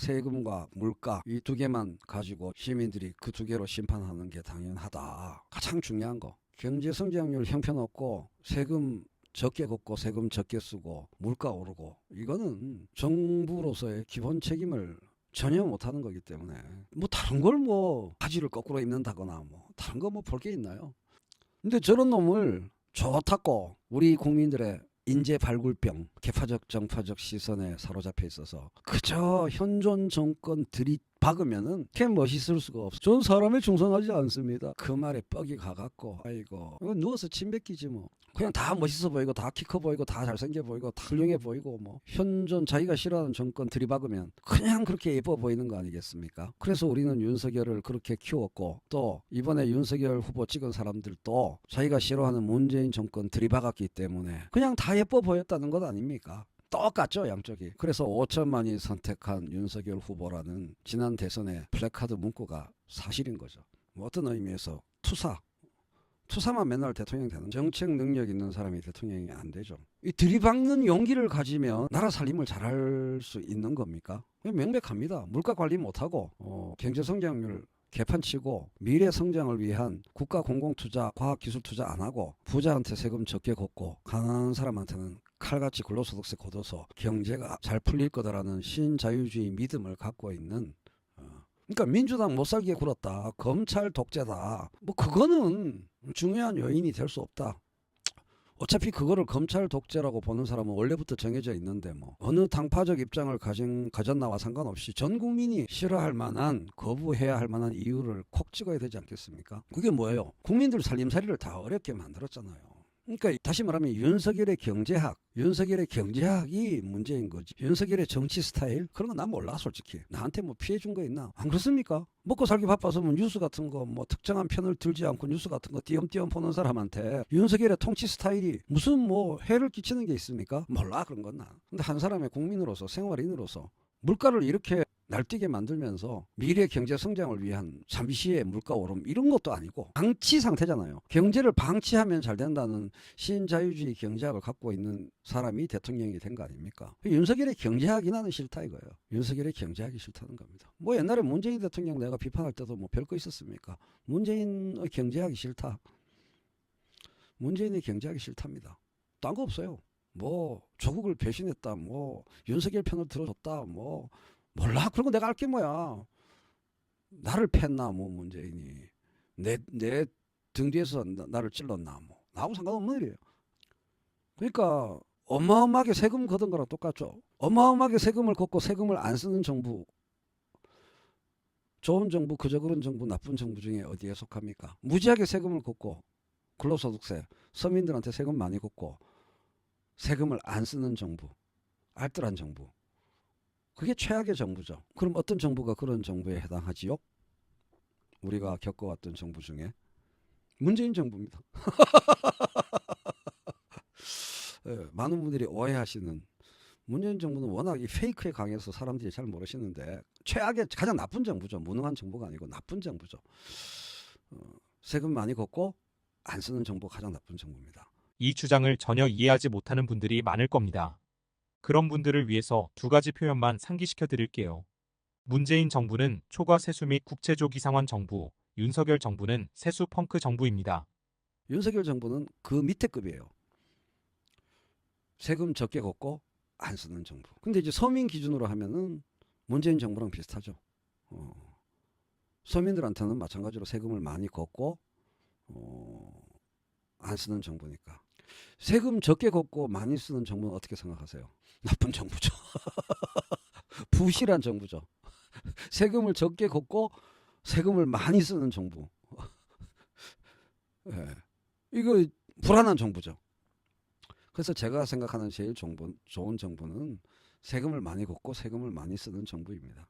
세금과 물가 이 두 개만 가지고 시민들이 그 두 개로 심판하는 게 당연하다. 가장 중요한 거. 경제 성장률 형편없고 세금 적게 걷고 세금 적게 쓰고 물가 오르고 이거는 정부로서의 기본 책임을 전혀 못하는 거기 때문에 뭐 다른 걸 뭐 바지를 거꾸로 입는다거나 뭐 다른 거 뭐 볼 게 있나요? 근데 저런 놈을 좋다고 우리 국민들의 인재 발굴병, 개파적 정파적 시선에 사로잡혀 있어서 그저 현존 정권 들이박으면은 걔 멋있을 수가 없어. 전 사람에 충성하지 않습니다. 그 말에 뻑이 가갖고 아이고 이거 누워서 침 뱉기지 뭐. 그냥 다 멋있어 보이고 다 키 커 보이고 다 잘생겨 보이고 다 훌륭해 보이고 뭐 현존 자기가 싫어하는 정권 들이박으면 그냥 그렇게 예뻐 보이는 거 아니겠습니까? 그래서 우리는 윤석열을 그렇게 키웠고 또 이번에 윤석열 후보 찍은 사람들도 자기가 싫어하는 문재인 정권 들이박았기 때문에 그냥 다 예뻐 보였다는 것 아닙니까? 똑같죠 양쪽이. 그래서 5천만이 선택한 윤석열 후보라는 지난 대선의 플래카드 문구가 사실인 거죠. 뭐 어떤 의미에서 투사만 맨날 대통령 되는 정책 능력 있는 사람이 대통령이 안 되죠. 이 들이박는 용기를 가지면 나라 살림을 잘할 수 있는 겁니까? 명백합니다. 물가 관리 못하고 경제 성장률 개판치고 미래 성장을 위한 국가 공공투자 과학기술 투자 안 하고 부자한테 세금 적게 걷고 가난한 사람한테는 칼같이 근로소득세 걷어서 경제가 잘 풀릴 거다라는 신자유주의 믿음을 갖고 있는 그러니까 민주당 못살게 굴었다. 검찰 독재다. 뭐 그거는 중요한 요인이 될 수 없다. 어차피 그거를 검찰 독재라고 보는 사람은 원래부터 정해져 있는데 뭐 어느 당파적 입장을 가졌나와 상관없이 전 국민이 싫어할 만한 거부해야 할 만한 이유를 콕 찍어야 되지 않겠습니까? 그게 뭐예요? 국민들 살림살이를 다 어렵게 만들었잖아요. 그러니까 다시 말하면 윤석열의 경제학이 문제인 거지. 윤석열의 정치 스타일 그런 거 난 몰라 솔직히. 나한테 뭐 피해 준 거 있나? 안 그렇습니까? 먹고 살기 바빠서 뭐 뉴스 같은 거 뭐 특정한 편을 들지 않고 뉴스 같은 거 띄엄띄엄 보는 사람한테 윤석열의 통치 스타일이 무슨 뭐 해를 끼치는 게 있습니까? 몰라 그런 건 나. 근데 한 사람의 국민으로서 생활인으로서 물가를 이렇게 날뛰게 만들면서 미래 경제 성장을 위한 잠시의 물가 오름 이런 것도 아니고 방치 상태잖아요. 경제를 방치하면 잘 된다는 신자유주의 경제학을 갖고 있는 사람이 대통령이 된 거 아닙니까? 윤석열의 경제학이 나는 싫다 이거예요. 윤석열의 경제학이 싫다는 겁니다. 뭐 옛날에 문재인 대통령 내가 비판할 때도 뭐 별거 있었습니까? 문재인의 경제학이 싫다. 문재인의 경제학이 싫답니다. 딴 거 없어요. 뭐 조국을 배신했다. 뭐 윤석열 편을 들어줬다. 뭐 몰라. 그런 거 내가 알게 뭐야. 나를 팼나 뭐 문재인이. 내 등 뒤에서 나를 찔렀나 뭐. 나하고 상관없는 일이에요. 그러니까 어마어마하게 세금 걷은 거랑 똑같죠. 어마어마하게 세금을 걷고 세금을 안 쓰는 정부. 좋은 정부, 그저 그런 정부, 나쁜 정부 중에 어디에 속합니까? 무지하게 세금을 걷고 근로소득세, 서민들한테 세금 많이 걷고 세금을 안 쓰는 정부. 알뜰한 정부. 그게 최악의 정부죠. 그럼 어떤 정부가 그런 정부에 해당하지요? 우리가 겪어왔던 정부 중에 문재인 정부입니다. 예, 많은 분들이 오해하시는 문재인 정부는 워낙 이 페이크에 강해서 사람들이 잘 모르시는데 최악의 가장 나쁜 정부죠. 무능한 정부가 아니고 나쁜 정부죠. 세금 많이 걷고 안 쓰는 정부가 가장 나쁜 정부입니다. 이 주장을 전혀 이해하지 못하는 분들이 많을 겁니다. 그런 분들을 위해서 두 가지 표현만 상기시켜 드릴게요. 문재인 정부는 초과 세수 및 국채족 이상환 정부, 윤석열 정부는 세수 펑크 정부입니다. 윤석열 정부는 그 밑에 급이에요. 세금 적게 걷고 안 쓰는 정부. 근데 이제 서민 기준으로 하면은 문재인 정부랑 비슷하죠. 서민들한테는 마찬가지로 세금을 많이 걷고 안 쓰는 정부니까. 세금 적게 걷고 많이 쓰는 정부는 어떻게 생각하세요? 나쁜 정부죠. 부실한 정부죠. 세금을 적게 걷고 세금을 많이 쓰는 정부. 네. 이거 불안한 정부죠. 그래서 제가 생각하는 제일 좋은 정부는 세금을 많이 걷고 세금을 많이 쓰는 정부입니다.